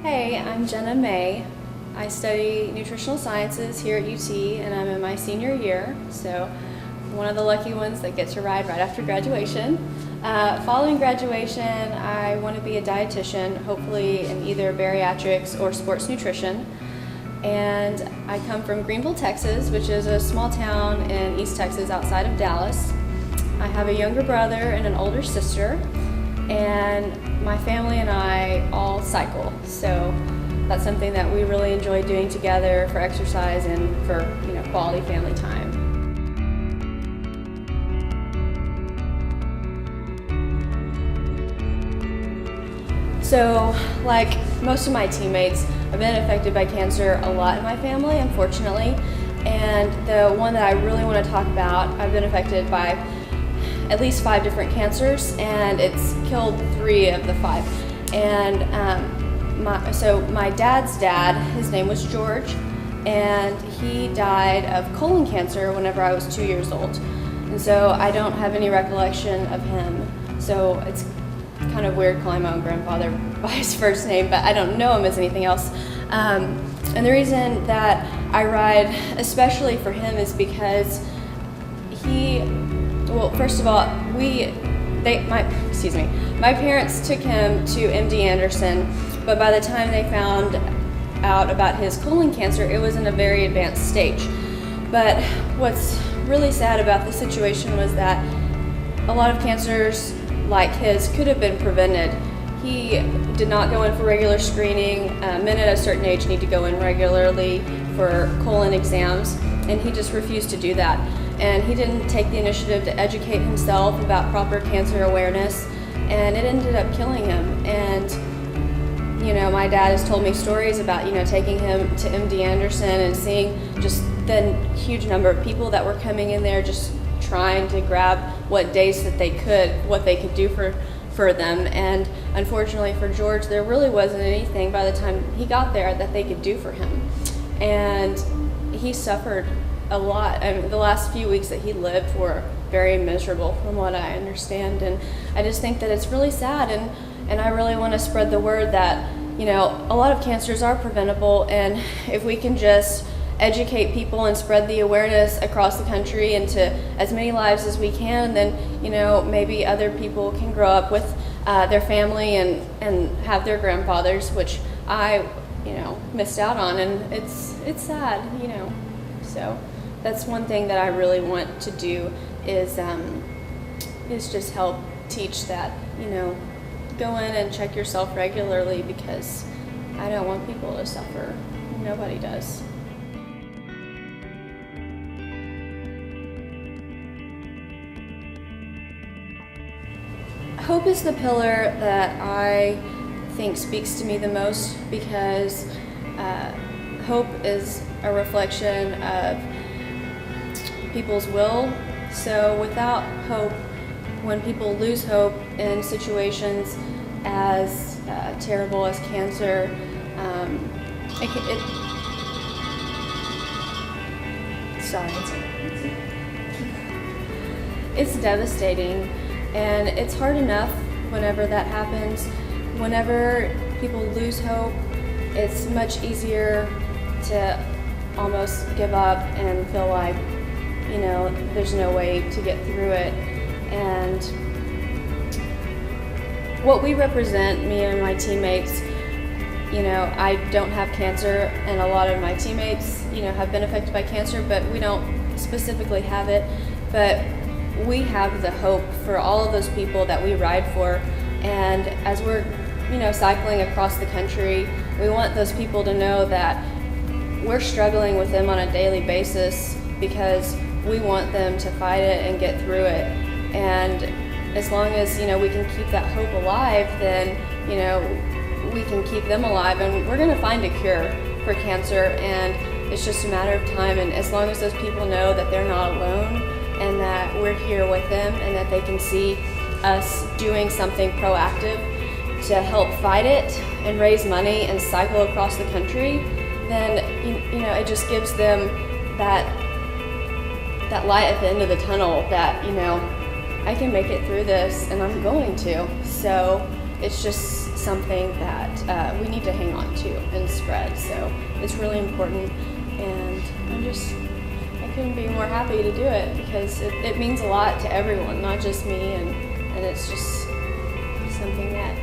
Hey, I'm Jenna May. I study nutritional sciences here at UT and I'm in my senior year, so one of the lucky ones that get to ride right after graduation. Following graduation, I want to be a dietitian, hopefully in either bariatrics or sports nutrition. And I come from Greenville, Texas, which is a small town in East Texas outside of Dallas. I have a younger brother and an older sister, and my family and I all cycle. So that's something that we really enjoy doing together for exercise and for quality family time. So like most of my teammates, I've been affected by cancer a lot in my family, unfortunately. And the one that I really want to talk about, I've been affected by at least 5 different cancers, and it's killed 3 of the 5. And so my dad's dad, his name was George, and he died of colon cancer whenever I was 2 years old. And so I don't have any recollection of him. So it's kind of weird calling my own grandfather by his first name, but I don't know him as anything else. And the reason that I ride especially for him is because well, first of all, my parents took him to MD Anderson, but by the time they found out about his colon cancer, it was in a very advanced stage. But what's really sad about the situation was that a lot of cancers like his could have been prevented. He did not go in for regular screening. Men at a certain age need to go in regularly for colon exams, and he just refused to do that. And he didn't take the initiative to educate himself about proper cancer awareness, and it ended up killing him. And my dad has told me stories about taking him to MD Anderson and seeing just the huge number of people that were coming in there just trying to grab what days that they could, what they could do for them. And unfortunately for George, there really wasn't anything by the time he got there that they could do for him. And he suffered a lot. I mean, the last few weeks that he lived were very miserable from what I understand. And I just think that it's really sad, and I really want to spread the word that a lot of cancers are preventable, and if we can just educate people and spread the awareness across the country into as many lives as we can, then maybe other people can grow up with their family and have their grandfathers, which I missed out on, and it's sad. So that's one thing that I really want to do is just help teach that go in and check yourself regularly, because I don't want people to suffer. Nobody does. Hope is the pillar that I think speaks to me the most, because hope is a reflection of people's will. So without hope, when people lose hope in situations as terrible as cancer, it's devastating. And it's hard enough whenever that happens. Whenever people lose hope, it's much easier to almost give up and feel like, there's no way to get through it. And what we represent, me and my teammates, I don't have cancer, and a lot of my teammates, have been affected by cancer, but we don't specifically have it. But we have the hope for all of those people that we ride for. And as we're cycling across the country, we want those people to know that we're struggling with them on a daily basis, because we want them to fight it and get through it. And as long as we can keep that hope alive, then we can keep them alive, and we're going to find a cure for cancer, and it's just a matter of time. And as long as those people know that they're not alone, and that we're here with them, and that they can see us doing something proactive to help fight it and raise money and cycle across the country, then it just gives them that light at the end of the tunnel that I can make it through this, and I'm going to. So it's just something that we need to hang on to and spread. So it's really important, and I couldn't be more happy to do it because it means a lot to everyone, not just me, and it's just something that